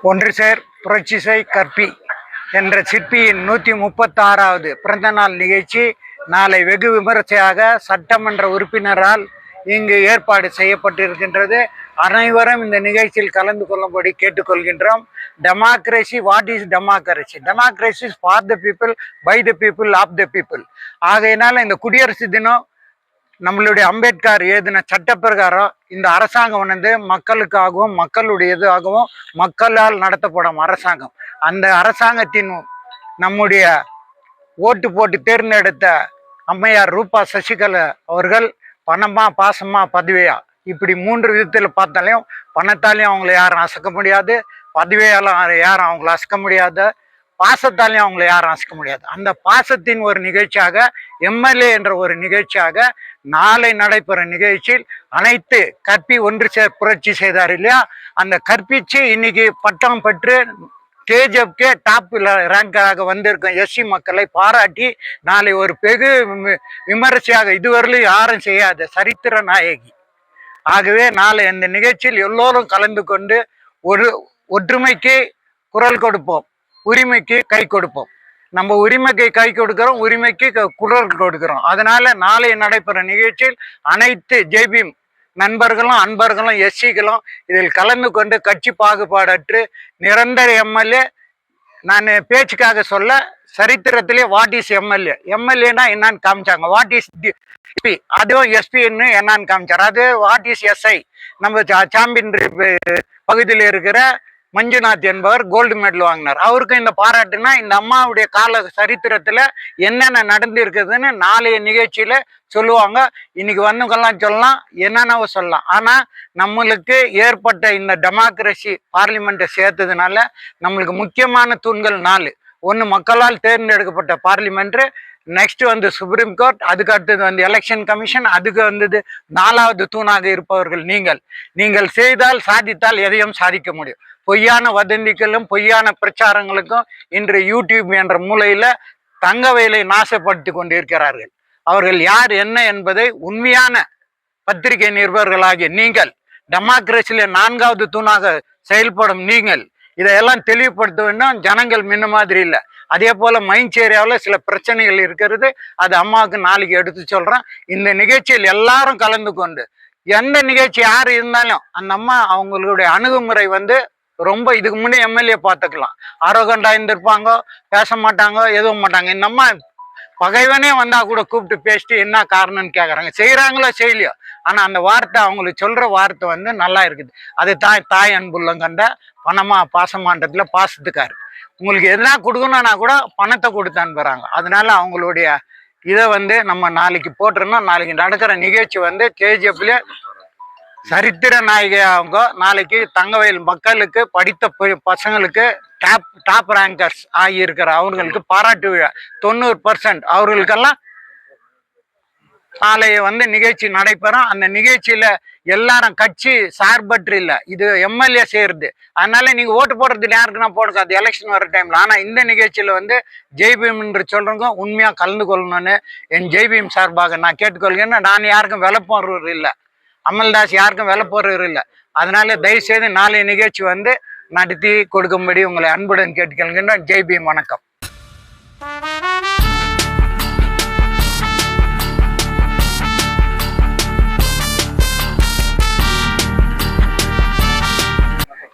ஒன்று சேர் புரட்சிசை கற்பி என்ற சிற்பியின் 136வது பிறந்தநாள் நிகழ்ச்சி நாளை வெகு விமரிசையாக சட்டமன்ற உறுப்பினரால் இங்கு ஏற்பாடு செய்யப்பட்டிருக்கின்றது. அனைவரும் இந்த நிகழ்ச்சியில் கலந்து கொள்ளும்படி கேட்டுக்கொள்கின்றோம். Democracy, what is democracy? Democracy is for the people, by the people, of the people. ஆகையினால இந்த குடியரசு தினம் நம்மளுடைய அம்பேத்கர் எழுதின சட்ட பிரகாரம் இந்த அரசாங்கம் வந்து மக்களுக்காகவும் மக்களுடையதாகவும் மக்களால் நடத்தப்படும் அரசாங்கம். அந்த அரசாங்கத்தின் நம்முடைய ஓட்டு போட்டு தேர்ந்தெடுத்த அம்மையார் ரூபா சசிகலா அவர்கள் பணமா பாசமா பதவியா இப்படி 3 விதத்தில் பார்த்தாலையும் பணத்தாலையும் அவங்கள யாரும் அசைக்க முடியாது, பதவியாலும் யாரும் அவங்கள அசைக்க முடியாது, பாசத்தாலையும் அவங்கள யாரும் அசைக்க முடியாது. அந்த பாசத்தின் ஒரு நிகழ்ச்சியாக எம்எல்ஏ என்ற ஒரு நிகழ்ச்சியாக நாளை நடைபெற நிகழ்ச்சியில் அனைத்து கற்பி ஒன்று புரட்சி செய்தார் இல்லையா, அந்த கற்பிச்சு இன்னைக்கு பட்டம் பெற்று கேஜிஎஃப்கே டாப் ரேங்காக வந்திருக்கும் எஸ்சி மக்களை பாராட்டி நாளை ஒரு வெகு விமரிசையாக இதுவரையிலும் யாரும் செய்யாத சரித்திர நாயகி. ஆகவே நாளை அந்த நிகழ்ச்சியில் எல்லோரும் கலந்து கொண்டு ஒரு ஒற்றுமைக்கு குரல் கொடுப்போம், உரிமைக்கு கை கொடுப்போம். நம்ம உரிமைக்கு கை கொடுக்கிறோம், உரிமைக்கு குரல் கொடுக்கிறோம். அதனால நாளை நடைபெற நிகழ்ச்சியில் அனைத்து ஜேபீம் நண்பர்களும் அன்பர்களும் எஸ்சிகளும் இதில் கலந்து கொண்டு கட்சி பாகுபாடற்று நிரந்தர எம்எல்ஏ, நான் பேச்சுக்காக சொல்ல, சரித்திரத்திலே வாட் இஸ் எம்எல்ஏ, எம்எல்ஏனா என்னன்னு காமிச்சாங்க, வாட் இஸ் எஸ்பி, அதுவும் எஸ்பின்னு என்னன்னு காமிச்சார். அது வாட் இஸ் எஸ்ஐ, நம்ம சாம்பியன் பகுதியில் இருக்கிற மஞ்சுநாத் என்பவர் கோல்டு மெடல் வாங்கினார். அவருக்கும் இந்த பாராட்டுனா இந்த அம்மாவுடைய கால சரித்திரத்துல என்னென்ன நடந்து இருக்குதுன்னு நாளைய நிகழ்ச்சியில சொல்லுவாங்க. இன்னைக்கு வந்துங்கெல்லாம் சொல்லலாம், என்னென்னவோ சொல்லலாம். ஆனா நம்மளுக்கு ஏற்பட்ட இந்த டெமோக்ரஸி பார்லிமெண்ட்டை சேர்த்ததுனால நம்மளுக்கு முக்கியமான தூண்கள் 4. ஒன்று மக்களால் தேர்ந்தெடுக்கப்பட்ட பார்லிமெண்ட், நெக்ஸ்ட் வந்து சுப்ரீம் கோர்ட், அதுக்கு அடுத்தது வந்து எலெக்ஷன் கமிஷன், அதுக்கு வந்தது 4வது தூணாக இருப்பவர்கள் நீங்கள் செய்தால் சாதித்தால் எதையும் சாதிக்க முடியும். பொய்யான வதந்திகளும் பொய்யான பிரச்சாரங்களுக்கும் இன்று யூடியூப் என்ற மூலையில தங்க வயலை நாசப்படுத்தி கொண்டிருக்கிறார்கள். அவர்கள் யார் என்ன என்பதை உண்மையான பத்திரிகை நிருபர்களாகிய நீங்கள், டெமோக்ரஸியில 4வது தூணாக செயல்படும் நீங்கள் இதையெல்லாம் தெளிவுபடுத்த வேண்டும். ஜனங்கள் முன்ன மாதிரி இல்லை. அதே போல மைன்ஸ் ஏரியாவில் சில பிரச்சனைகள் இருக்கிறது, அது அம்மாவுக்கு நாளைக்கு எடுத்து சொல்றேன். இந்த நிகழ்ச்சியில் எல்லாரும் கலந்து கொண்டு எந்த நிகழ்ச்சி யார் இருந்தாலும் அந்த அம்மா அவங்களுடைய அணுகுமுறை வந்து ரொம்ப இதுக்கு முன்னே எம்எல்ஏ பார்த்துக்கலாம், ஆரோகண்டா இருந்திருப்பாங்க, பேச மாட்டாங்க, எதுவும் மாட்டாங்க. இந்த அம்மா பகைவனே வந்தா கூட கூப்பிட்டு பேசிட்டு என்ன காரணம்னு கேட்குறாங்க. செய்யறாங்களோ செய்யலையோ, ஆனா அந்த வார்த்தை அவங்களுக்கு சொல்ற வார்த்தை வந்து நல்லா இருக்குது. அது தாய் அன்புள்ளம் கண்ட பணமா பாசமான்றதுல பாசத்துக்காரு. உங்களுக்கு எதுனா கொடுக்கணும்னா கூட பணத்தை கொடுத்து அனுப்புறாங்க. அதனால அவங்களுடைய இதை வந்து நம்ம நாளைக்கு போட்டுருந்தோம். நாளைக்கு நடக்கிற நிகழ்ச்சி வந்து கேஜிஎஃப்ல சரித்திர நாயகி அவங்க நாளைக்கு தங்கவயல் மக்களுக்கு படித்த பசங்களுக்கு டாப் ரேங்கர்ஸ் ஆகியிருக்கிற அவர்களுக்கு பாராட்டு விழா 90% அவர்களுக்கெல்லாம் நாளை வந்து நிகழ்ச்சி நடைபெறும். அந்த நிகழ்ச்சியில எல்லாரும் கட்சி சார்பற்று இல்லை, இது எம்எல்ஏ செய்யறது. அதனால நீங்க ஓட்டு போடுறது யாருக்குன்னா போடுங்க, அது எலெக்ஷன் வர டைம்ல. ஆனா இந்த நிகழ்ச்சியில வந்து ஜெய்பீம் என்று சொல்றவங்க உண்மையா கலந்து கொள்ளணும்னு என் ஜெய்பீம் சார்பாக நான் கேட்டுக்கொள்கிறேன். நான் யாருக்கும் விலை போடுறது இல்லை, அமல்தாஸ் யாருக்கும் விலை போடுறது இல்லை. அதனால தயவு செய்து நாளைய நிகழ்ச்சி வந்து நடத்தி கொடுக்கும்படி உங்களை அன்புடன் கேட்டுக்கொள்கின்றேன். ஜெய்பீம், வணக்கம்.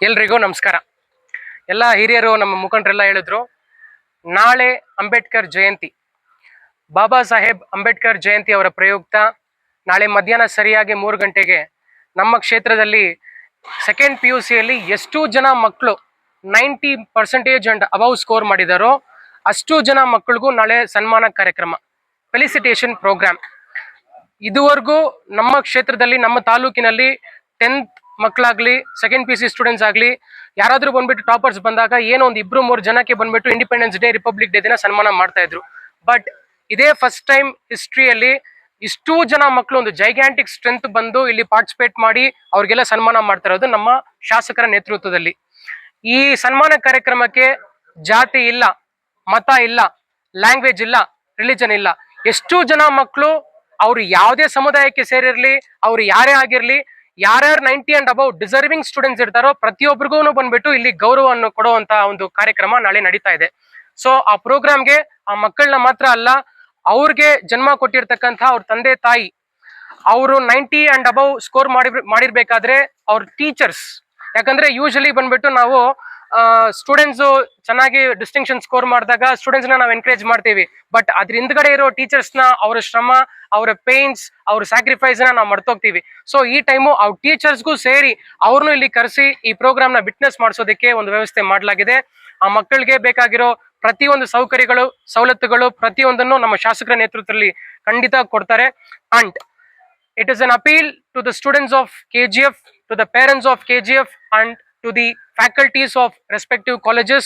ಎಲ್ರಿಗೂ ನಮಸ್ಕಾರ. ಎಲ್ಲ ಹಿರಿಯರು ನಮ್ಮ ಮುಖಂಡರೆಲ್ಲ ಹೇಳಿದ್ರು, ನಾಳೆ ಅಂಬೇಡ್ಕರ್ ಜಯಂತಿ, ಬಾಬಾ ಸಾಹೇಬ್ ಅಂಬೇಡ್ಕರ್ ಜಯಂತಿ ಅವರ ಪ್ರಯುಕ್ತ ನಾಳೆ ಮಧ್ಯಾಹ್ನ ಸರಿಯಾಗಿ 3 ಗಂಟೆಗೆ ನಮ್ಮ ಕ್ಷೇತ್ರದಲ್ಲಿ ಸೆಕೆಂಡ್ PUCಯಲ್ಲಿ ಎಷ್ಟು ಜನ ಮಕ್ಕಳು 90% ಅಂಡ್ ಅಬೌವ್ ಸ್ಕೋರ್ ಮಾಡಿದಾರೋ ಅಷ್ಟು ಜನ ಮಕ್ಕಳಿಗೂ ನಾಳೆ ಸನ್ಮಾನ ಕಾರ್ಯಕ್ರಮ, ಫೆಲಿಸಿಟೇಷನ್ ಪ್ರೋಗ್ರಾಮ್. ಇದುವರೆಗೂ ನಮ್ಮ ಕ್ಷೇತ್ರದಲ್ಲಿ ನಮ್ಮ ತಾಲೂಕಿನಲ್ಲಿ 10th ಮಕ್ಕಳಾಗ್ಲಿ ಸೆಕೆಂಡ್ PUC ಸ್ಟೂಡೆಂಟ್ಸ್ ಆಗಲಿ ಯಾರಾದರೂ ಬಂದ್ಬಿಟ್ಟು ಟಾಪರ್ಸ್ ಬಂದಾಗ ಏನೋ ಒಂದು 2-3 ಜನಕ್ಕೆ ಬಂದ್ಬಿಟ್ಟು ಇಂಡಿಪೆಂಡೆನ್ಸ್ ಡೇ, ರಿಪಬ್ಲಿಕ್ ಡೇ ದಿನ ಸನ್ಮಾನ ಮಾಡ್ತಾ ಇದ್ರು. ಬಟ್ ಇದೇ ಫಸ್ಟ್ ಟೈಮ್ ಹಿಸ್ಟ್ರಿಯಲ್ಲಿ ಇಷ್ಟೂ ಜನ ಮಕ್ಕಳು ಒಂದು ಜೈಗ್ಯಾಂಟಿಕ್ ಸ್ಟ್ರೆಂತ್ ಬಂದು ಇಲ್ಲಿ ಪಾರ್ಟಿಸಿಪೇಟ್ ಮಾಡಿ ಅವ್ರಿಗೆಲ್ಲ ಸನ್ಮಾನ ಮಾಡ್ತಾ ಇರೋದು ನಮ್ಮ ಶಾಸಕರ ನೇತೃತ್ವದಲ್ಲಿ. ಈ ಸನ್ಮಾನ ಕಾರ್ಯಕ್ರಮಕ್ಕೆ ಜಾತಿ ಇಲ್ಲ, ಮತ ಇಲ್ಲ, ಲ್ಯಾಂಗ್ವೇಜ್ ಇಲ್ಲ, ರಿಲಿಜನ್ ಇಲ್ಲ. ಎಷ್ಟು ಜನ ಮಕ್ಕಳು ಅವ್ರು ಯಾವುದೇ ಸಮುದಾಯಕ್ಕೆ ಸೇರಿರ್ಲಿ, ಅವ್ರು ಯಾರೇ ಆಗಿರ್ಲಿ, ಯಾರ್ಯಾರು 90 ಅಂಡ್ ಅಬೌವ್ ಡಿಸರ್ವಿಂಗ್ ಸ್ಟೂಡೆಂಟ್ಸ್ ಇರ್ತಾರೋ ಪ್ರತಿಯೊಬ್ಬರಿಗೂ ಬಂದ್ಬಿಟ್ಟು ಇಲ್ಲಿ ಗೌರವವನ್ನು ಕೊಡುವಂತ ಒಂದು ಕಾರ್ಯಕ್ರಮ ನಾಳೆ ನಡೀತಾ ಇದೆ. ಸೊ ಆ ಪ್ರೋಗ್ರಾಮ್ಗೆ ಆ ಮಕ್ಕಳನ್ನ ಮಾತ್ರ ಅಲ್ಲ, ಅವ್ರಿಗೆ ಜನ್ಮ ಕೊಟ್ಟಿರ್ತಕ್ಕಂಥ ಅವ್ರ ತಂದೆ ತಾಯಿ, ಅವರು 90 ಅಂಡ್ ಅಬೌವ್ ಸ್ಕೋರ್ ಮಾಡಿರ್ಬೇಕಾದ್ರೆ ಅವ್ರ ಟೀಚರ್ಸ್, ಯಾಕಂದ್ರೆ ಯೂಶಲಿ ಬಂದ್ಬಿಟ್ಟು ನಾವು ಸ್ಟೂಡೆಂಟ್ಸ್ ಚೆನ್ನಾಗಿ ಡಿಸ್ಟಿಂಕ್ಷನ್ ಸ್ಕೋರ್ ಮಾಡಿದಾಗ ಸ್ಟೂಡೆಂಟ್ಸ್ ನಾವು ಎನ್ಕರೇಜ್ ಮಾಡ್ತೀವಿ. ಬಟ್ ಅದ್ರ ಹಿಂದ್ಗಡೆ ಇರೋ ಟೀಚರ್ಸ್ ನ, ಅವರ ಶ್ರಮ, ಅವರ ಪೇನ್ಸ್, ಅವ್ರ ಸ್ಯಾಕ್ರಿಫೈಸ್ ನ ನಾವು ಮರ್ತೋಗ್ತೀವಿ. ಸೊ ಈ ಟೈಮು ಅವ್ರ ಟೀಚರ್ಸ್ಗೂ ಸೇರಿ ಅವ್ರನ್ನೂ ಇಲ್ಲಿ ಕರೆಸಿ ಈ ಪ್ರೋಗ್ರಾಮ್ ನ ವಿಟ್ನೆಸ್ ಮಾಡಿಸೋದಕ್ಕೆ ಒಂದು ವ್ಯವಸ್ಥೆ ಮಾಡಲಾಗಿದೆ. ಆ ಮಕ್ಕಳಿಗೆ ಬೇಕಾಗಿರೋ ಪ್ರತಿಯೊಂದು ಸೌಕರ್ಯಗಳು, ಸವಲತ್ತುಗಳು ಪ್ರತಿಯೊಂದನ್ನು ನಮ್ಮ ಶಾಸಕರ ನೇತೃತ್ವದಲ್ಲಿ ಖಂಡಿತ ಕೊಡ್ತಾರೆ. And it is an appeal to the students of KGF, to the parents of KGF, and to the faculties of respective colleges.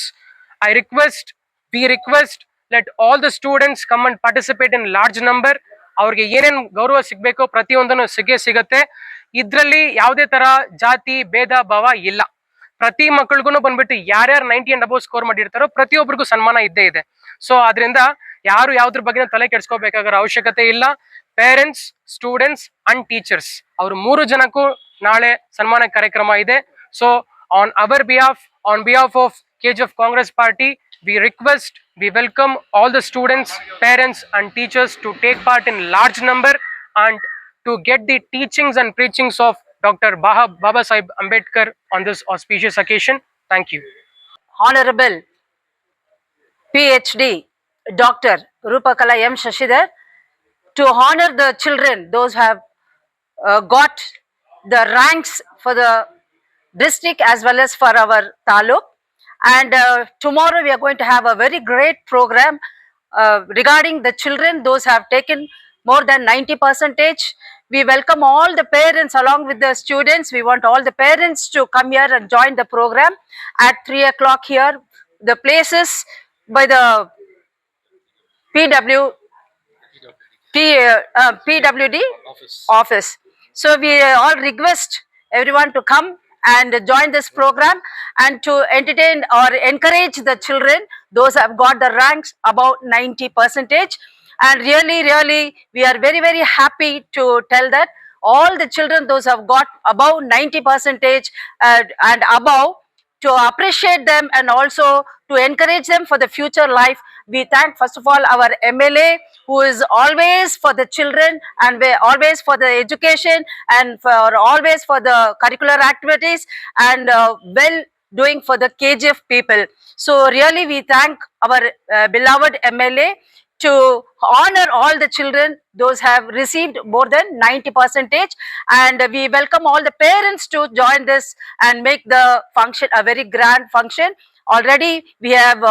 We request, let all the students come and participate in large number. ಅವ್ರಿಗೆ ಏನೇನು ಗೌರವ ಸಿಗಬೇಕು ಪ್ರತಿಯೊಂದನ್ನು ಸಿಗತ್ತೆ. ಇದರಲ್ಲಿ ಯಾವುದೇ ತರ ಜಾತಿ ಭೇದ ಭಾವ ಇಲ್ಲ. ಪ್ರತಿ ಮಕ್ಕಳಿಗೂ ಬಂದ್ಬಿಟ್ಟು ಯಾರ್ಯಾರು 90 ಅಂಡ್ ಅಬೌವ್ ಸ್ಕೋರ್ ಮಾಡಿರ್ತಾರೋ ಪ್ರತಿಯೊಬ್ಬರಿಗೂ ಸನ್ಮಾನ ಇದ್ದೇ ಇದೆ. ಸೊ ಅದರಿಂದ ಯಾರು ಯಾವ್ದ್ರ ಬಗ್ಗೆ ತಲೆ ಕೆಡಿಸ್ಕೋಬೇಕಾಗಿರೋ ಅವಶ್ಯಕತೆ ಇಲ್ಲ. ಪೇರೆಂಟ್ಸ್, ಸ್ಟೂಡೆಂಟ್ಸ್ ಅಂಡ್ ಟೀಚರ್ಸ್ ಅವರು 3 ಜನಕ್ಕೂ ನಾಳೆ ಸನ್ಮಾನ ಕಾರ್ಯಕ್ರಮ ಇದೆ. So on behalf of KGF Congress Party, we welcome all the students, parents and teachers to take part in large number and to get the teachings and preachings of Dr. Baba Saheb Ambedkar on this auspicious occasion. Thank you. Honorable PhD Dr. Rupakala M. Shashidhar, to honor the children, those who have got the ranks for the district as well as for our taluk. And tomorrow we are going to have a very great program regarding the children, those who have taken more than 90%. We welcome all the parents along with the students. We want all the parents to come here and join the program at 3 o'clock here. The places by the PWD office. So we all request everyone to come and join this program and to entertain or encourage the children, those who have got the ranks above 90%. And really we are very happy to tell that all the children, those who have got above 90% and above, to appreciate them and also to encourage them for the future life. We thank first of all our MLA, who is always for the children and always for the education and for always for the curricular activities and well doing for the KGF people. So really we thank our beloved MLA to honor all the children, those have received more than 90%. And we welcome all the parents to join this and make the function a very grand function. Already we have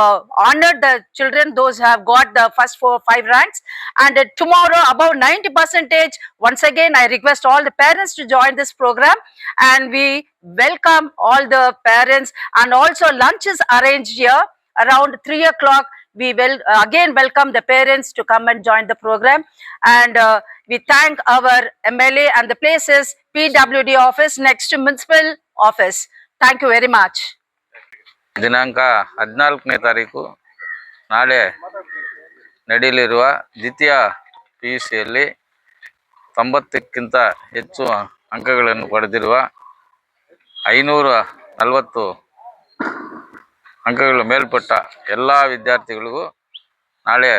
honored the children, those who have got the first 4-5 ranks. And tomorrow above 90%, once again I request all the parents to join this program. And we welcome all the parents, and also lunch is arranged here around 3 o'clock. We will again welcome the parents to come and join the program. And we thank our MLA and the places PWD office next to municipal office. Thank you very much. ದಿನಾಂಕ 14ನೇ ತಾರೀಕು ನಾಳೆ ನಡೆಯಲಿರುವ ದ್ವಿತೀಯ PUCಯಲ್ಲಿ 90ಕ್ಕಿಂತ ಹೆಚ್ಚು ಅಂಕಗಳನ್ನು ಪಡೆದಿರುವ 540 ಅಂಕಗಳು ಮೇಲ್ಪಟ್ಟ ಎಲ್ಲ ವಿದ್ಯಾರ್ಥಿಗಳಿಗೂ ನಾಳೆ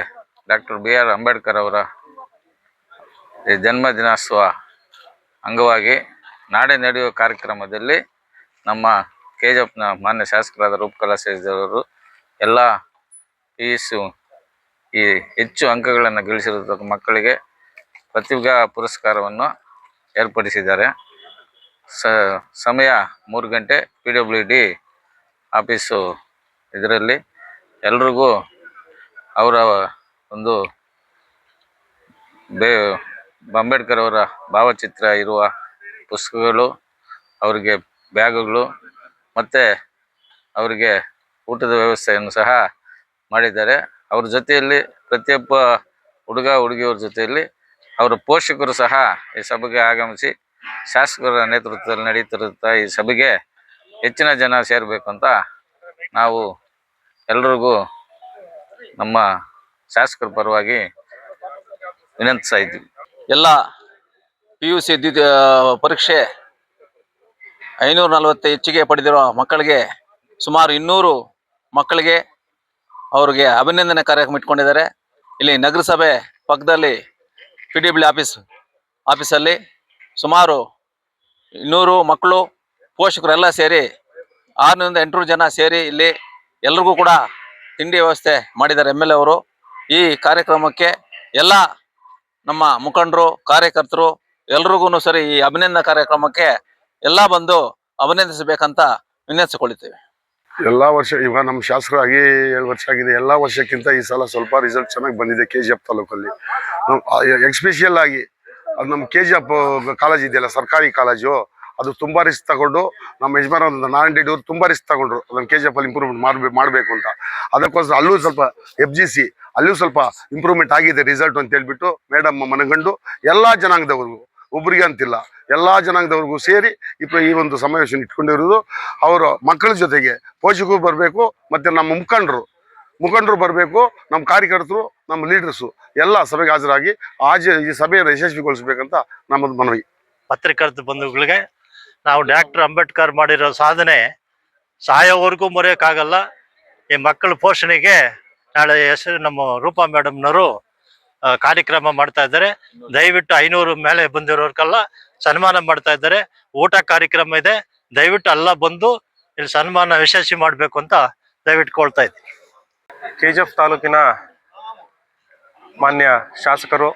ಡಾಕ್ಟರ್ BR ಅಂಬೇಡ್ಕರ್ ಅವರ ಜನ್ಮ ದಿನೋತ್ಸವ ಅಂಗವಾಗಿ ನಾಳೆ ನಡೆಯುವ ಕಾರ್ಯಕ್ರಮದಲ್ಲಿ ನಮ್ಮ KGFನ ಮಾನ್ಯ ಶಾಸಕರಾದ ರೂಪಕಲಾ ಶಶಿಧರ್ ಎಲ್ಲ PUC ಈ ಹೆಚ್ಚು ಅಂಕಗಳನ್ನು ಗಳಿಸಿರುವ ಮಕ್ಕಳಿಗೆ ಪ್ರತಿಭಾ ಪುರಸ್ಕಾರವನ್ನು ಏರ್ಪಡಿಸಿದ್ದಾರೆ. ಸಮಯ 3 ಗಂಟೆ PWD ಆಫೀಸು. ಇದರಲ್ಲಿ ಎಲ್ರಿಗೂ ಅವರ ಒಂದು ಅಂಬೇಡ್ಕರ್ ಅವರ ಭಾವಚಿತ್ರ ಇರುವ ಪುಸ್ತಕಗಳು, ಅವರಿಗೆ ಬ್ಯಾಗುಗಳು ಮತ್ತು ಅವರಿಗೆ ಊಟದ ವ್ಯವಸ್ಥೆಯನ್ನು ಸಹ ಮಾಡಿದ್ದಾರೆ. ಅವ್ರ ಜೊತೆಯಲ್ಲಿ ಪ್ರತಿಯೊಬ್ಬ ಹುಡುಗ ಹುಡುಗಿಯವ್ರ ಜೊತೆಯಲ್ಲಿ ಅವರ ಪೋಷಕರು ಸಹ ಈ ಸಭೆಗೆ ಆಗಮಿಸಿ ಶಾಸಕರ ನೇತೃತ್ವದಲ್ಲಿ ನಡೀತಿರುತ್ತ ಈ ಸಭೆಗೆ ಹೆಚ್ಚಿನ ಜನ ಸೇರಬೇಕು ಅಂತ ನಾವು ಎಲ್ರಿಗೂ ನಮ್ಮ ಶಾಸಕರ ಪರವಾಗಿ ವಿನಂತಿಸ್ತಾ ಇದ್ದೀವಿ. ಎಲ್ಲ PUC ಪರೀಕ್ಷೆ 540 ಹೆಚ್ಚಿಗೆ ಪಡೆದಿರುವ ಮಕ್ಕಳಿಗೆ ಸುಮಾರು 200 ಮಕ್ಕಳಿಗೆ ಅವ್ರಿಗೆ ಅಭಿನಂದನೆ ಕಾರ್ಯಕ್ರಮ ಇಟ್ಕೊಂಡಿದ್ದಾರೆ. ಇಲ್ಲಿ ನಗರಸಭೆ ಪಕ್ಕದಲ್ಲಿ PWD ಆಫೀಸಲ್ಲಿ ಸುಮಾರು 200 ಮಕ್ಕಳು ಪೋಷಕರೆಲ್ಲ ಸೇರಿ 600 800 ಜನ ಸೇರಿ ಇಲ್ಲಿ ಎಲ್ರಿಗೂ ಕೂಡ ತಿಂಡಿ ವ್ಯವಸ್ಥೆ ಮಾಡಿದ್ದಾರೆ MLA ಅವರು. ಈ ಕಾರ್ಯಕ್ರಮಕ್ಕೆ ಎಲ್ಲ ನಮ್ಮ ಮುಖಂಡರು ಕಾರ್ಯಕರ್ತರು ಎಲ್ರಿಗೂ ಸರಿ ಈ ಅಭಿನಂದನಾ ಕಾರ್ಯಕ್ರಮಕ್ಕೆ ಎಲ್ಲ ಬಂದು ಅಭಿನಂದಿಸಬೇಕಂತ ವಿನಂತಿಸಿಕೊಳ್ಳುತ್ತೇವೆ. ಎಲ್ಲ ವರ್ಷ ಇವಾಗ ನಮ್ಮ ಶಾಸಕರಾಗಿ 7 ವರ್ಷ ಆಗಿದೆ. ಎಲ್ಲ ವರ್ಷಕ್ಕಿಂತ ಈ ಸಲ ಸ್ವಲ್ಪ ರಿಸಲ್ಟ್ ಚೆನ್ನಾಗಿ ಬಂದಿದೆ KGF ತಾಲೂಕಲ್ಲಿ. ಎಕ್ಸ್ಪೆಷಿಯಲ್ ಆಗಿ ಅದು ನಮ್ಮ KGF ಕಾಲೇಜ್ ಇದೆಯಲ್ಲ, ಸರ್ಕಾರಿ ಕಾಲೇಜು, ಅದು ತುಂಬ ರಿಸ್ಕ್ ತಗೊಂಡು ನಮ್ಮ ಯಜಮಾನ ನಾರಾಯಣ ರೆಡ್ಡಿ ಅವರು ತುಂಬ ರಿಸ್ಕ್ ತಗೊಂಡ್ರು ಅದನ್ನು KGF ಅಲ್ಲಿ ಇಂಪ್ರೂವ್ಮೆಂಟ್ ಮಾಡಬೇಕು ಅಂತ. ಅದಕ್ಕೋಸ್ಕರ ಅಲ್ಲೂ ಸ್ವಲ್ಪ FGC ಅಲ್ಲೂ ಸ್ವಲ್ಪ ಇಂಪ್ರೂವ್ಮೆಂಟ್ ಆಗಿದೆ ರಿಸಲ್ಟ್ ಅಂತ ಹೇಳ್ಬಿಟ್ಟು ಮೇಡಮ್ ಮನಗಂಡು ಎಲ್ಲ ಜನಾಂಗದವ್ರಿಗೂ, ಒಬ್ರಿಗೆ ಅಂತಿಲ್ಲ, ಎಲ್ಲ ಜನಾಂಗದವ್ರಿಗೂ ಸೇರಿ ಈ ಒಂದು ಸಮಾವೇಶ ಇಟ್ಕೊಂಡಿರೋದು. ಅವರು ಮಕ್ಕಳ ಜೊತೆಗೆ ಪೋಷಕರು ಬರಬೇಕು, ಮತ್ತು ನಮ್ಮ ಮುಖಂಡರು ಬರಬೇಕು, ನಮ್ಮ ಕಾರ್ಯಕರ್ತರು, ನಮ್ಮ ಲೀಡರ್ಸು ಎಲ್ಲ ಸಭೆಗೆ ಹಾಜರಾಗಿ ಈ ಸಭೆಯನ್ನು ಯಶಸ್ವಿಗೊಳಿಸಬೇಕಂತ ನಮ್ಮದು ಮನವಿ. ಪತ್ರಕರ್ತ ಬಂಧುಗಳಿಗೆ ನಾವು ಡಾಕ್ಟರ್ ಅಂಬೇಡ್ಕರ್ ಮಾಡಿರೋ ಸಾಧನೆ ಸಾಯೋವರೆಗೂ ಮರೆಯೋಕ್ಕಾಗಲ್ಲ. ಈ ಮಕ್ಕಳ ಪೋಷಣೆಗೆ ನಾಳೆ ಹೆಸರು ನಮ್ಮ ರೂಪಾ ಮೇಡಮ್ನವರು ಕಾರ್ಯಕ್ರಮ ಮಾಡ್ತಾ ಇದ್ದಾರೆ. ದಯವಿಟ್ಟು 500 ಮೇಲೆ ಬಂದಿರೋರ್ಗೆಲ್ಲ ಸನ್ಮಾನ ಮಾಡ್ತಾ ಇದ್ದಾರೆ. ಊಟ ಕಾರ್ಯಕ್ರಮ ಇದೆ, ದಯವಿಟ್ಟು ಎಲ್ಲ ಬಂದು ಇಲ್ಲಿ ಸನ್ಮಾನ ಯಶಸ್ವಿ ಮಾಡಬೇಕು ಅಂತ ದಯವಿಟ್ಟು ಕೊಳ್ತಾ ಇದ್ದೀನಿ. KGF ತಾಲೂಕಿನ ಮಾನ್ಯ ಶಾಸಕರು,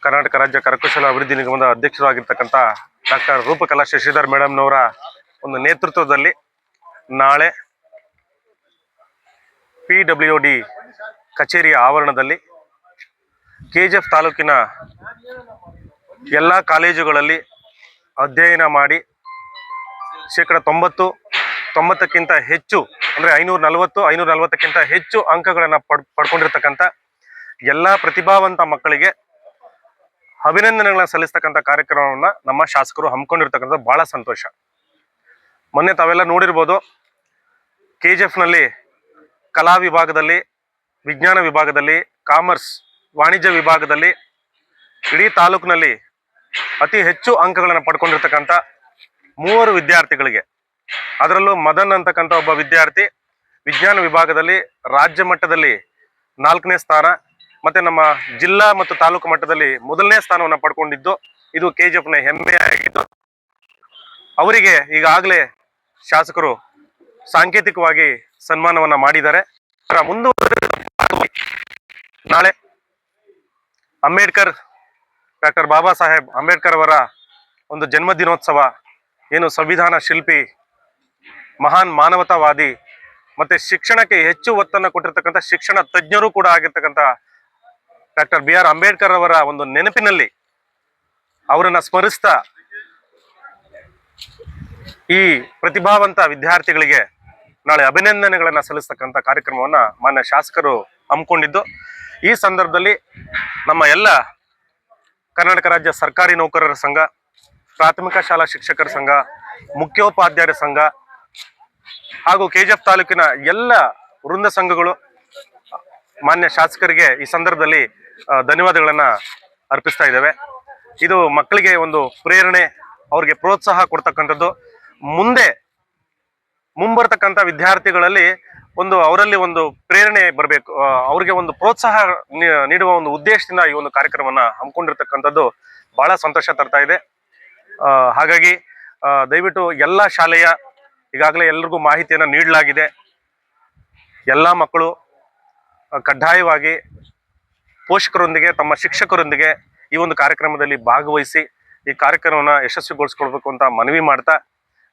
ಕರ್ನಾಟಕ ರಾಜ್ಯ ಕರಕುಶಲ ಅಭಿವೃದ್ಧಿ ನಿಗಮದ ಅಧ್ಯಕ್ಷರಾಗಿರ್ತಕ್ಕಂಥ ಡಾಕ್ಟರ್ ರೂಪಕಲಾ ಶಶಿಧರ್ ಮೇಡಮ್ನವರ ಒಂದು ನೇತೃತ್ವದಲ್ಲಿ ನಾಳೆ PWD ಕಚೇರಿಯ ಆವರಣದಲ್ಲಿ KGF ತಾಲೂಕಿನ ಎಲ್ಲ ಕಾಲೇಜುಗಳಲ್ಲಿ ಅಧ್ಯಯನ ಮಾಡಿ ಶೇಕಡ 90ಕ್ಕಿಂತ ಹೆಚ್ಚು, ಅಂದರೆ 540ಕ್ಕಿಂತ ಹೆಚ್ಚು ಅಂಕಗಳನ್ನು ಪಡ್ಕೊಂಡಿರ್ತಕ್ಕಂಥ ಎಲ್ಲ ಪ್ರತಿಭಾವಂತ ಮಕ್ಕಳಿಗೆ ಅಭಿನಂದನೆಗಳನ್ನ ಸಲ್ಲಿಸ್ತಕ್ಕಂಥ ಕಾರ್ಯಕ್ರಮವನ್ನು ನಮ್ಮ ಶಾಸಕರು ಹಮ್ಮಿಕೊಂಡಿರ್ತಕ್ಕಂಥ ಭಾಳ ಸಂತೋಷ. ಮೊನ್ನೆ ತಾವೆಲ್ಲ ನೋಡಿರ್ಬೋದು, KGFನಲ್ಲಿ ಕಲಾ ವಿಭಾಗದಲ್ಲಿ, ವಿಜ್ಞಾನ ವಿಭಾಗದಲ್ಲಿ, ಕಾಮರ್ಸ್ ವಾಣಿಜ್ಯ ವಿಭಾಗದಲ್ಲಿ ಇಡೀ ತಾಲೂಕಿನಲ್ಲಿ ಅತಿ ಹೆಚ್ಚು ಅಂಕಗಳನ್ನು ಪಡ್ಕೊಂಡಿರ್ತಕ್ಕಂಥ 3 ವಿದ್ಯಾರ್ಥಿಗಳಿಗೆ, ಅದರಲ್ಲೂ ಮದನ್ ಅಂತಕ್ಕಂಥ ಒಬ್ಬ ವಿದ್ಯಾರ್ಥಿ ವಿಜ್ಞಾನ ವಿಭಾಗದಲ್ಲಿ ರಾಜ್ಯ ಮಟ್ಟದಲ್ಲಿ 4ನೇ ಸ್ಥಾನ, ಮತ್ತೆ ನಮ್ಮ ಜಿಲ್ಲಾ ಮತ್ತು ತಾಲೂಕು ಮಟ್ಟದಲ್ಲಿ 1ನೇ ಸ್ಥಾನವನ್ನು ಪಡ್ಕೊಂಡಿದ್ದು ಇದು KGFನ ಹೆಮ್ಮೆ ಆಗಿದ್ದು, ಅವರಿಗೆ ಈಗಾಗಲೇ ಶಾಸಕರು ಸಾಂಕೇತಿಕವಾಗಿ ಸನ್ಮಾನವನ್ನ ಮಾಡಿದ್ದಾರೆ. ನಾಳೆ ಡಾಕ್ಟರ್ ಬಾಬಾ ಸಾಹೇಬ್ ಅಂಬೇಡ್ಕರ್ ಅವರ ಒಂದು ಜನ್ಮ ದಿನೋತ್ಸವ, ಏನು ಸಂವಿಧಾನ ಶಿಲ್ಪಿ, ಮಹಾನ್ ಮಾನವತಾವಾದಿ, ಮತ್ತೆ ಶಿಕ್ಷಣಕ್ಕೆ ಹೆಚ್ಚು ಒತ್ತನ್ನು ಕೊಟ್ಟಿರ್ತಕ್ಕಂಥ ಶಿಕ್ಷಣ ತಜ್ಞರು ಕೂಡ ಆಗಿರ್ತಕ್ಕಂಥ ಡಾಕ್ಟರ್ BR ಅಂಬೇಡ್ಕರ್ ಅವರ ಒಂದು ನೆನಪಿನಲ್ಲಿ ಅವರನ್ನ ಸ್ಮರಿಸ್ತಾ ಈ ಪ್ರತಿಭಾವಂತ ವಿದ್ಯಾರ್ಥಿಗಳಿಗೆ ನಾಳೆ ಅಭಿನಂದನೆಗಳನ್ನ ಸಲ್ಲಿಸ್ತಕ್ಕಂಥ ಕಾರ್ಯಕ್ರಮವನ್ನ ಮಾನ್ಯ ಶಾಸಕರು ಹಮ್ಮಿಕೊಂಡಿದ್ದು, ಈ ಸಂದರ್ಭದಲ್ಲಿ ನಮ್ಮ ಎಲ್ಲ ಕರ್ನಾಟಕ ರಾಜ್ಯ ಸರ್ಕಾರಿ ನೌಕರರ ಸಂಘ, ಪ್ರಾಥಮಿಕ ಶಾಲಾ ಶಿಕ್ಷಕರ ಸಂಘ, ಮುಖ್ಯೋಪಾಧ್ಯಾಯರ ಸಂಘ ಹಾಗೂ KGF ತಾಲೂಕಿನ ಎಲ್ಲ ವೃಂದ ಸಂಘಗಳು ಮಾನ್ಯ ಶಾಸಕರಿಗೆ ಈ ಸಂದರ್ಭದಲ್ಲಿ ಧನ್ಯವಾದಗಳನ್ನ ಅರ್ಪಿಸ್ತಾ ಇದ್ದೇವೆ. ಇದು ಮಕ್ಕಳಿಗೆ ಒಂದು ಪ್ರೇರಣೆ, ಅವ್ರಿಗೆ ಪ್ರೋತ್ಸಾಹ ಕೊಡ್ತಕ್ಕಂಥದ್ದು. ಮುಂಬರ್ತಕ್ಕಂಥ ವಿದ್ಯಾರ್ಥಿಗಳಲ್ಲಿ ಅವರಲ್ಲಿ ಒಂದು ಪ್ರೇರಣೆ ಬರಬೇಕು, ಅವ್ರಿಗೆ ಒಂದು ಪ್ರೋತ್ಸಾಹ ನೀಡುವ ಒಂದು ಉದ್ದೇಶದಿಂದ ಈ ಒಂದು ಕಾರ್ಯಕ್ರಮನ ಹಮ್ಮಿಕೊಂಡಿರ್ತಕ್ಕಂಥದ್ದು ಬಹಳ ಸಂತೋಷ ತರ್ತಾ ಇದೆ. ಹಾಗಾಗಿ ದಯವಿಟ್ಟು ಎಲ್ಲ ಶಾಲೆಯ ಈಗಾಗಲೇ ಎಲ್ರಿಗೂ ಮಾಹಿತಿಯನ್ನು ನೀಡಲಾಗಿದೆ. ಎಲ್ಲ ಮಕ್ಕಳು ಕಡ್ಡಾಯವಾಗಿ ಪೋಷಕರೊಂದಿಗೆ, ತಮ್ಮ ಶಿಕ್ಷಕರೊಂದಿಗೆ ಈ ಒಂದು ಕಾರ್ಯಕ್ರಮದಲ್ಲಿ ಭಾಗವಹಿಸಿ ಈ ಕಾರ್ಯಕ್ರಮವನ್ನು ಯಶಸ್ವಿಗೊಳಿಸ್ಕೊಳ್ಬೇಕು ಅಂತ ಮನವಿ ಮಾಡ್ತಾ,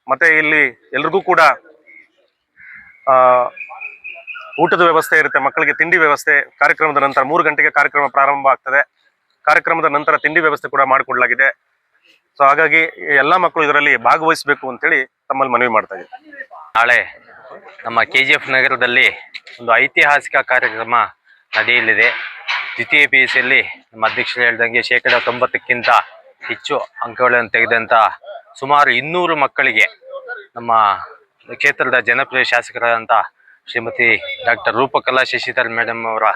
ಮತ್ತೆ ಇಲ್ಲಿ ಎಲ್ರಿಗೂ ಕೂಡ ಊಟದ ವ್ಯವಸ್ಥೆ ಇರುತ್ತೆ, ಮಕ್ಕಳಿಗೆ ತಿಂಡಿ ವ್ಯವಸ್ಥೆ ಕಾರ್ಯಕ್ರಮದ ನಂತರ 3 ಗಂಟೆಗೆ ಕಾರ್ಯಕ್ರಮ ಪ್ರಾರಂಭ ಆಗ್ತದೆ. ಕಾರ್ಯಕ್ರಮದ ನಂತರ ತಿಂಡಿ ವ್ಯವಸ್ಥೆ ಕೂಡ ಮಾಡಿಕೊಡ್ಲಾಗಿದೆ. ಸೊ ಹಾಗಾಗಿ ಎಲ್ಲ ಮಕ್ಕಳು ಇದರಲ್ಲಿ ಭಾಗವಹಿಸಬೇಕು ಅಂತೇಳಿ ತಮ್ಮಲ್ಲಿ ಮನವಿ ಮಾಡ್ತಾ ಇದ್ದೀವಿ. ನಾಳೆ ನಮ್ಮ KGF ನಗರದಲ್ಲಿ ಒಂದು ಐತಿಹಾಸಿಕ ಕಾರ್ಯಕ್ರಮ ನಡೆಯಲಿದೆ. ದ್ವಿತೀಯ PUCಯಲ್ಲಿ ನಮ್ಮ ಅಧ್ಯಕ್ಷರು ಹೇಳಿದಂಗೆ ಶೇಕಡ 90ಕ್ಕಿಂತ ಹೆಚ್ಚು ಅಂಕಗಳನ್ನು ತೆಗೆದಂಥ ಸುಮಾರು 200 ಮಕ್ಕಳಿಗೆ ನಮ್ಮ ಕ್ಷೇತ್ರದ ಜನಪ್ರಿಯ ಶಾಸಕರಾದಂಥ ಶ್ರೀಮತಿ ಡಾಕ್ಟರ್ ರೂಪಕಲಾ ಶಶಿಧರ್ ಮೇಡಮ್ ಅವರ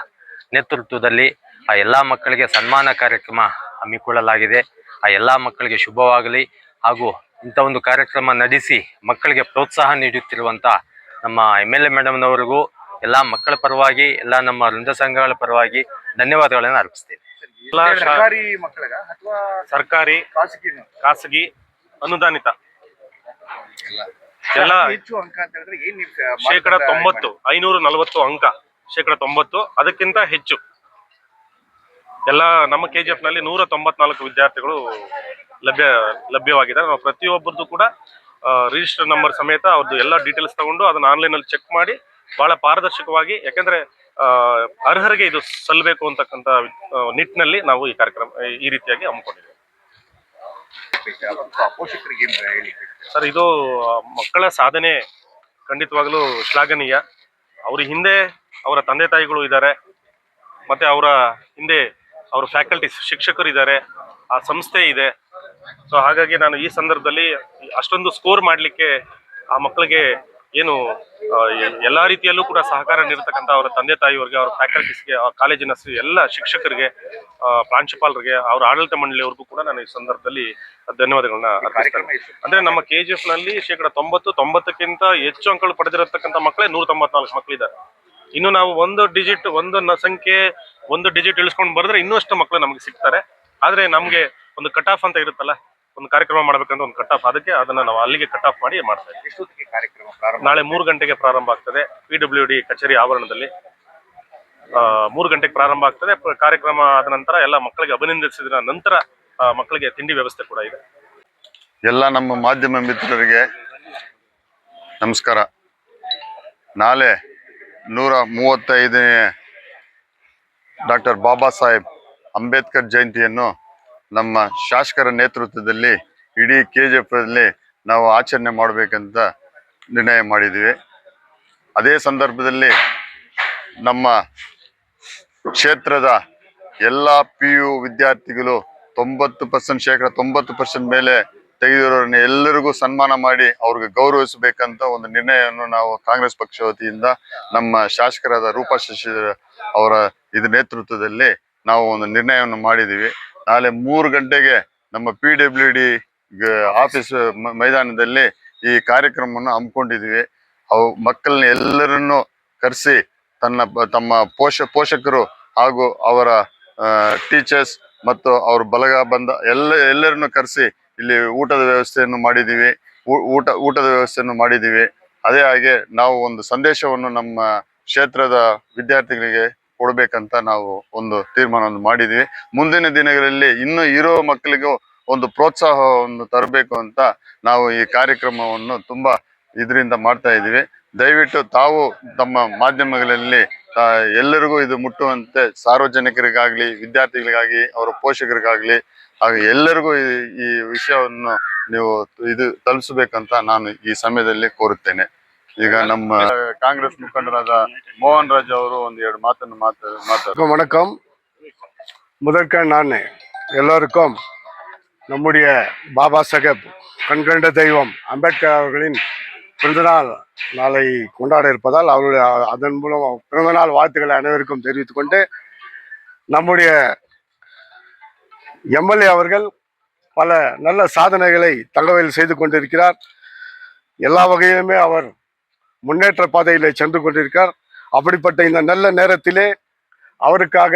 ನೇತೃತ್ವದಲ್ಲಿ ಆ ಎಲ್ಲ ಮಕ್ಕಳಿಗೆ ಸನ್ಮಾನ ಕಾರ್ಯಕ್ರಮ ಹಮ್ಮಿಕೊಳ್ಳಲಾಗಿದೆ. ಆ ಎಲ್ಲ ಮಕ್ಕಳಿಗೆ ಶುಭವಾಗಲಿ ಹಾಗೂ ಇಂಥ ಒಂದು ಕಾರ್ಯಕ್ರಮ ನಡೆಸಿ ಮಕ್ಕಳಿಗೆ ಪ್ರೋತ್ಸಾಹ ನೀಡುತ್ತಿರುವಂಥ ನಮ್ಮ MLA ಮೇಡಮ್ನವರಿಗೂ ಎಲ್ಲ ಮಕ್ಕಳ ಪರವಾಗಿ ಎಲ್ಲ ನಮ್ಮ ವೃಂದ ಸಂಘಗಳ ಪರವಾಗಿ ಧನ್ಯವಾದಗಳನ್ನು ಅರ್ಪಿಸ್ತೇನೆ. ಸರ್ಕಾರಿ ಖಾಸಗಿ ಅನುದಾನಿತ ಎಲ್ಲ ಶೇಕಡ 90, 540 ಅಂಕ, ಶೇಕಡ 90, ಅದಕ್ಕಿಂತ ಹೆಚ್ಚು ಎಲ್ಲ ನಮ್ಮ KGF ನಲ್ಲಿ 194 ವಿದ್ಯಾರ್ಥಿಗಳು ಲಭ್ಯವಾಗಿದ್ದಾರೆ. ನಾವು ಪ್ರತಿಯೊಬ್ಬರದ್ದು ಕೂಡ ರಿಜಿಸ್ಟರ್ ನಂಬರ್ ಸಮೇತ ಅವ್ರದ್ದು ಎಲ್ಲ ಡೀಟೇಲ್ಸ್ ತಗೊಂಡು ಅದನ್ನ ಆನ್ಲೈನ್ ಅಲ್ಲಿ ಚೆಕ್ ಮಾಡಿ ಬಹಳ ಪಾರದರ್ಶಕವಾಗಿ, ಯಾಕಂದ್ರೆ ಅರ್ಹರಿಗೆ ಇದು ಸಲ್ಲಬೇಕು ಅಂತಕ್ಕಂಥ ನಿಟ್ಟಿನಲ್ಲಿ ನಾವು ಈ ಕಾರ್ಯಕ್ರಮ ಈ ರೀತಿಯಾಗಿ ಹಮ್ಮಿಕೊಂಡಿದ್ದೇವೆ. ಸರ್, ಇದು ಮಕ್ಕಳ ಸಾಧನೆ ಖಂಡಿತವಾಗ್ಲೂ ಶ್ಲಾಘನೀಯ. ಅವ್ರ ಹಿಂದೆ ಅವರ ತಂದೆ ತಾಯಿಗಳು ಇದ್ದಾರೆ, ಮತ್ತೆ ಅವರ ಹಿಂದೆ ಅವರ ಫ್ಯಾಕಲ್ಟೀಸ್ ಶಿಕ್ಷಕರು ಇದ್ದಾರೆ, ಆ ಸಂಸ್ಥೆ ಇದೆ. ಸೊ ಹಾಗಾಗಿ ನಾನು ಈ ಸಂದರ್ಭದಲ್ಲಿ ಅಷ್ಟೊಂದು ಸ್ಕೋರ್ ಮಾಡಲಿಕ್ಕೆ ಆ ಮಕ್ಕಳಿಗೆ ಏನು ಎಲ್ಲಾ ರೀತಿಯಲ್ಲೂ ಕೂಡ ಸಹಕಾರ ನೀಡತಕ್ಕಂಥ ಅವರ ತಂದೆ ತಾಯಿಯವರಿಗೆ, ಅವರ ಫ್ಯಾಕಲ್ಟೀಸ್ಗೆ, ಕಾಲೇಜಿನ ಎಲ್ಲ ಶಿಕ್ಷಕರಿಗೆ, ಪ್ರಾಂಶುಪಾಲರಿಗೆ, ಅವರ ಆಡಳಿತ ಮಂಡಳಿಯವರಿಗೂ ಕೂಡ ನಾನು ಈ ಸಂದರ್ಭದಲ್ಲಿ ಧನ್ಯವಾದಗಳನ್ನ ಅರ್ಪಿಸ್ತೇನೆ. ಅಂದ್ರೆ ನಮ್ಮ KGF ನಲ್ಲಿ ಶೇಕಡ 90, 90ಕ್ಕಿಂತ ಹೆಚ್ಚು ಅಂಕಗಳು ಪಡೆದಿರತಕ್ಕಂಥ ಮಕ್ಕಳೇ 194 ಮಕ್ಕಳಿದ್ದಾರೆ. ಇನ್ನು ನಾವು ಒಂದು ಡಿಜಿಟ್ ಇಳಿಸ್ಕೊಂಡು ಬರೆದ್ರೆ ಇನ್ನಷ್ಟು ಮಕ್ಕಳು ನಮಗೆ ಸಿಗ್ತಾರೆ. ಆದ್ರೆ ನಮ್ಗೆ ಒಂದು ಕಟ್ ಆಫ್ ಅಂತ ಇರುತ್ತಲ್ಲ, ಒಂದು ಕಾರ್ಯಕ್ರಮ ಮಾಡ್ಬೇಕಂದ್ರೆ ಒಂದು ಕಟ್ ಆಫ್, ಅದನ್ನ ನಾವು ಅಲ್ಲಿಗೆ ಕಟ್ ಆಫ್ ಮಾಡಿ ಮಾಡ್ತಾ ಇದ್ದೀವಿ. ನಾಳೆ 3 ಗಂಟೆಗೆ ಪ್ರಾರಂಭ ಆಗ್ತದೆ PWD ಕಚೇರಿ ಆವರಣದಲ್ಲಿ. 3 ಗಂಟೆಗೆ ಪ್ರಾರಂಭ ಆಗ್ತದೆ. ಕಾರ್ಯಕ್ರಮ ಆದ ನಂತರ ಎಲ್ಲ ಮಕ್ಕಳಿಗೆ ಅಭಿನಂದಿಸಿದ ನಂತರ ಮಕ್ಕಳಿಗೆ ತಿಂಡಿ ವ್ಯವಸ್ಥೆ ಕೂಡ ಇದೆ. ಎಲ್ಲ ನಮ್ಮ ಮಾಧ್ಯಮ ಮಿತ್ರರಿಗೆ ನಮಸ್ಕಾರ. ನಾಳೆ 135ನೇ ಡಾಕ್ಟರ್ ಬಾಬಾ ಸಾಹೇಬ್ ಅಂಬೇಡ್ಕರ್ ಜಯಂತಿಯನ್ನು ನಮ್ಮ ಶಾಸಕರ ನೇತೃತ್ವದಲ್ಲಿ ಇಡೀ KGF ಅಲ್ಲಿ ನಾವು ಆಚರಣೆ ಮಾಡಬೇಕಂತ ನಿರ್ಣಯ ಮಾಡಿದ್ದೀವಿ. ಅದೇ ಸಂದರ್ಭದಲ್ಲಿ ನಮ್ಮ ಕ್ಷೇತ್ರದ ಎಲ್ಲ PU ವಿದ್ಯಾರ್ಥಿಗಳು 90%, ಶೇಕಡ 90% ಮೇಲೆ ತೆಗೆದಿರೋರನ್ನ ಎಲ್ಲರಿಗೂ ಸನ್ಮಾನ ಮಾಡಿ ಅವ್ರಿಗೆ ಗೌರವಿಸಬೇಕಂತ ಒಂದು ನಿರ್ಣಯವನ್ನು ನಾವು ಕಾಂಗ್ರೆಸ್ ಪಕ್ಷ ವತಿಯಿಂದ ನಮ್ಮ ಶಾಸಕರಾದ ರೂಪಾ ಶಶಿಧರ್ ಅವರ ನೇತೃತ್ವದಲ್ಲಿ ನಾವು ಒಂದು ನಿರ್ಣಯವನ್ನು ಮಾಡಿದ್ದೀವಿ. ನಾಳೆ 3 ಗಂಟೆಗೆ ನಮ್ಮ PWD ಆಫೀಸ್ ಮೈದಾನದಲ್ಲಿ ಈ ಕಾರ್ಯಕ್ರಮವನ್ನು ಹಮ್ಮಿಕೊಂಡಿದ್ದೀವಿ. ಅವು ಮಕ್ಕಳನ್ನ ಎಲ್ಲರನ್ನು ಕರೆಸಿ ತಮ್ಮ ಪೋಷಕರು ಹಾಗೂ ಅವರ ಟೀಚರ್ಸ್ ಮತ್ತು ಅವ್ರ ಬಳಗ ಬಂದ ಎಲ್ಲರನ್ನು ಕರೆಸಿ ಇಲ್ಲಿ ಊಟದ ವ್ಯವಸ್ಥೆಯನ್ನು ಮಾಡಿದ್ದೀವಿ. ಅದೇ ಹಾಗೆ ನಾವು ಒಂದು ಸಂದೇಶವನ್ನು ನಮ್ಮ ಕ್ಷೇತ್ರದ ವಿದ್ಯಾರ್ಥಿಗಳಿಗೆ ಕೊಡ್ಬೇಕಂತ ನಾವು ಒಂದು ತೀರ್ಮಾನವನ್ನು ಮಾಡಿದ್ದೀವಿ. ಮುಂದಿನ ದಿನಗಳಲ್ಲಿ ಇನ್ನು ಇರೋ ಮಕ್ಕಳಿಗೂ ಒಂದು ಪ್ರೋತ್ಸಾಹವನ್ನು ತರಬೇಕು ಅಂತ ನಾವು ಈ ಕಾರ್ಯಕ್ರಮವನ್ನು ತುಂಬಾ ಇದರಿಂದ ಮಾಡ್ತಾ ಇದ್ದೀವಿ. ದಯವಿಟ್ಟು ತಾವು ತಮ್ಮ ಮಾಧ್ಯಮಗಳಲ್ಲಿ ಎಲ್ಲರಿಗೂ ಇದು ಮುಟ್ಟುವಂತೆ ಸಾರ್ವಜನಿಕರಿಗಾಗ್ಲಿ, ವಿದ್ಯಾರ್ಥಿಗಳಿಗಾಗಿ, ಅವರ ಪೋಷಕರಿಗಾಗ್ಲಿ ಹಾಗೂ ಎಲ್ಲರಿಗೂ ಈ ವಿಷಯವನ್ನು ನೀವು ತಲುಪಿಸಬೇಕಂತ ನಾನು ಈ ಸಮಯದಲ್ಲಿ ಕೋರುತ್ತೇನೆ. ಈಗ ನಮ್ಮ ಕಾಂಗ್ರೆಸ್ முಖண்டராದ மோகன் ராஜ் ಅವರು ಒಂದೆರಡು மாத்தன்னு மாத்த வணக்கம். முதற்க நான் எல்லோருக்கும் நம்முடைய பாபா சாஹேப் கண்கண்ட தெய்வம் அம்பேத்கர் அவர்களின் பிறந்தநாள் நாளை கொண்டாட இருப்பதால் அவருடைய அதன் மூலம் பிறந்தநாள் வாழ்த்துக்களை அனைவருக்கும் தெரிவித்துக் கொண்டு, நம்முடைய MLA அவர்கள் பல நல்ல சாதனைகளை தங்கவையில் செய்து கொண்டிருக்கிறார். எல்லா வகையிலுமே அவர் முன்னேற்ற பாதையிலே சென்று கொண்டிருக்கார். அப்படிப்பட்ட இந்த நல்ல நேரத்திலே அவருக்காக,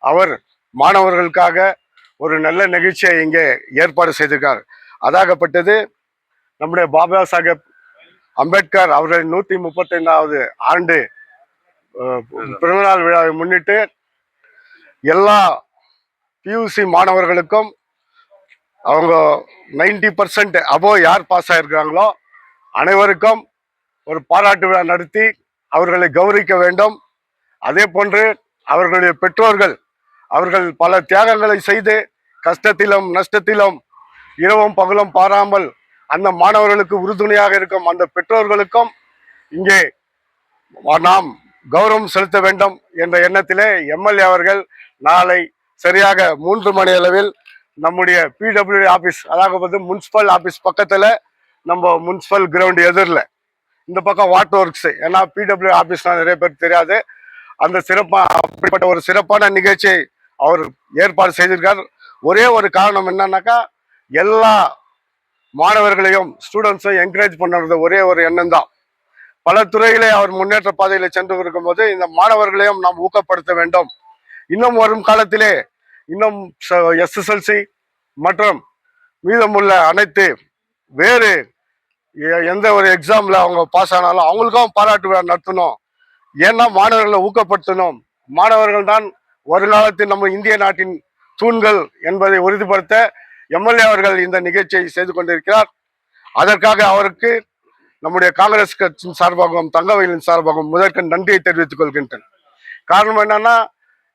அவர் மாணவர்களுக்காக ஒரு நல்ல நிகழ்ச்சியை இங்கே ஏற்பாடு செய்திருக்கார். அதாகப்பட்டது நம்முடைய பாபா சாஹேப் அம்பேத்கர் அவர்களின் 135வது ஆண்டு பிறந்தநாள் விழாவை முன்னிட்டு எல்லா PUC மாணவர்களுக்கும் அவங்க 90% அபோவ் யார் பாஸ் ஆகிருக்கிறாங்களோ அனைவருக்கும் ஒரு பாராட்டு விழா நடத்தி அவர்களை கௌரவிக்க வேண்டும். அதே போன்று அவர்களுடைய பெற்றோர்கள், அவர்கள் பல தியாகங்களை செய்து கஷ்டத்திலும் நஷ்டத்திலும் இரவும் பகலும் பாராமல் அந்த மாணவர்களுக்கு உறுதுணையாக இருக்கும் அந்த பெற்றோர்களுக்கும் இங்கே நாம் கௌரவம் செலுத்த வேண்டும் என்ற எண்ணத்திலே MLA அவர்கள் நாளை சரியாக 3 மணி அளவில் நம்முடைய PWD ஆபீஸ், அதாவது முனிசிபல் ஆபீஸ் பக்கத்துல, நம்ம முனிசிபல் கிரவுண்ட் எதிரில் இந்த பக்கம் வாட்டர் ஒர்க்ஸ், ஏன்னா PWD ஆபீஸ்னா நிறைய பேர் தெரியாது. அந்த அப்படிப்பட்ட ஒரு சிறப்பான நிகழ்ச்சியை அவர் ஏற்பாடு செய்திருக்கார். ஒரே ஒரு காரணம் என்னன்னாக்கா, எல்லா மாணவர்களையும் ஸ்டூடெண்ட்ஸையும் என்கரேஜ் பண்ணுறது ஒரே ஒரு எண்ணம் தான். பல துறையிலே அவர் முன்னேற்ற பாதையில் சென்று இருக்கும்போது இந்த மாணவர்களையும் நாம் ஊக்கப்படுத்த வேண்டும். இன்னும் வரும் காலத்திலே இன்னும் SSLC மற்றும் மீதமுள்ள அனைத்து வேறு எந்த ஒரு எக்ஸாம்ல அவங்க பாஸ் ஆனாலும் அவங்களுக்கும் பாராட்டு விழா நடத்தணும். ஏன்னா மாணவர்களை ஊக்கப்படுத்தணும். மாணவர்கள் தான் வருங்காலத்தில் நம்ம இந்திய நாட்டின் தூண்கள் என்பதை உறுதிப்படுத்த MLA அவர்கள் இந்த நிகழ்ச்சியை செய்து கொண்டிருக்கிறார். அதற்காக அவருக்கு நம்முடைய காங்கிரஸ் கட்சியின் சார்பாகவும் தங்கவயலின் சார்பாகவும் முதற்கண் நன்றியை தெரிவித்துக் கொள்கின்றேன். காரணம் என்னன்னா,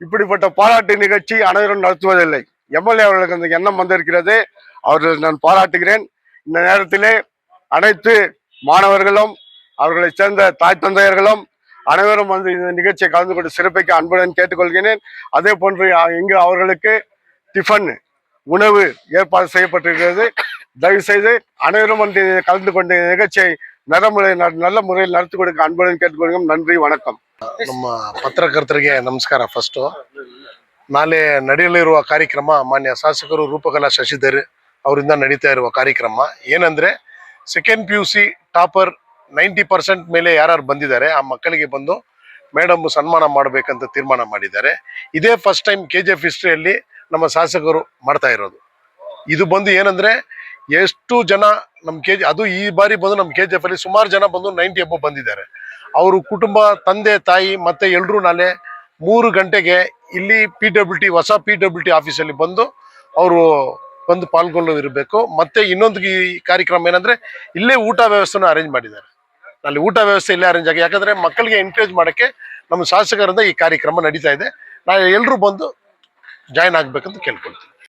இப்படிப்பட்ட பாராட்டு நிகழ்ச்சி அனைவரும் நடத்துவதில்லை. MLA அவர்களுக்கு அந்த எண்ணம் வந்திருக்கிறது. அவர்களை நான் பாராட்டுகிறேன். இந்த நேரத்திலே அனைத்து மாணவர்களும் அவர்களை சேர்ந்த தாய் தந்தையர்களும் அனைவரும் வந்து இந்த நிகழ்ச்சியை கலந்து கொண்டு சிறப்பிக்க அன்புடன் கேட்டுக்கொள்கிறேன். அதே போன்று இங்கு அவர்களுக்கு டிஃபன் உணவு ஏற்பாடு செய்யப்பட்டிருக்கிறது. தயவு செய்து அனைவரும் வந்து கலந்து கொண்டு நிகழ்ச்சியை நல்ல முறையில் நடத்தி கொடுக்க ಅನ್ಬಳನ್ ಕೇಳ್ಕೊಳ್ಳೋಣ. ನನ್ರಿ ವಣಕಂ. ನಮ್ಮ ಪತ್ರಕರ್ತರಿಗೆ ನಮಸ್ಕಾರ. ಫಸ್ಟು ನಾಳೆ ನಡೆಯಲಿರುವ ಕಾರ್ಯಕ್ರಮ ಮಾನ್ಯ ಶಾಸಕರು ರೂಪಕಲಾ ಶಶಿಧರ್ ಅವರಿಂದ ನಡೀತಾ ಇರುವ ಕಾರ್ಯಕ್ರಮ ಏನಂದ್ರೆ ಸೆಕೆಂಡ್ PUC ಟಾಪರ್ 90% ಮೇಲೆ ಯಾರು ಬಂದಿದ್ದಾರೆ ಆ ಮಕ್ಕಳಿಗೆ ಬಂದು ಮೇಡಮ್ ಸನ್ಮಾನ ಮಾಡಬೇಕಂತ ತೀರ್ಮಾನ ಮಾಡಿದ್ದಾರೆ. ಇದೇ ಫಸ್ಟ್ ಟೈಮ್ KGF ಹಿಸ್ಟ್ರಿಯಲ್ಲಿ ನಮ್ಮ ಶಾಸಕರು ಮಾಡ್ತಾ ಇರೋದು. ಇದು ಬಂದು ಏನಂದ್ರೆ ಎಷ್ಟು ಜನ ನಮ್ಮ ಅದು ಈ ಬಾರಿ ಬಂದು ನಮ್ಮ KGF ಅಲ್ಲಿ ಸುಮಾರು ಜನ ಬಂದು 90 ಅಬೌವ್ ಬಂದಿದ್ದಾರೆ. ಅವರು ಕುಟುಂಬ ತಂದೆ ತಾಯಿ ಮತ್ತೆ ಎಲ್ಲರೂ ನಾಳೆ 3 ಗಂಟೆಗೆ ಇಲ್ಲಿ PWT ಹೊಸ PWT ಆಫೀಸಲ್ಲಿ ಬಂದು ಅವರು ಬಂದು ಪಾಲ್ಗೊಂಡು ಇರಬೇಕು. ಮತ್ತೆ ಇನ್ನೊಂದು ಈ ಕಾರ್ಯಕ್ರಮ ಏನಂದ್ರೆ ಇಲ್ಲೇ ಊಟ ವ್ಯವಸ್ಥೆನ ಅರೇಂಜ್ ಮಾಡಿದ್ದಾರೆ. ಅಲ್ಲಿ ಊಟ ವ್ಯವಸ್ಥೆ ಇಲ್ಲೇ ಅರೇಂಜ್ ಆಗಿ, ಯಾಕಂದ್ರೆ ಮಕ್ಕಳಿಗೆ ಎನ್ಕರೇಜ್ ಮಾಡಕ್ಕೆ ನಮ್ಮ ಶಾಸಕರಿಂದ ಈ ಕಾರ್ಯಕ್ರಮ ನಡೀತಾ ಇದೆ. ನಾಳೆ ಎಲ್ಲರೂ ಬಂದು ಜಾಯ್ನ್ ಆಗ್ಬೇಕಂತ ಕೇಳ್ಕೊಳ್ತೀನಿ.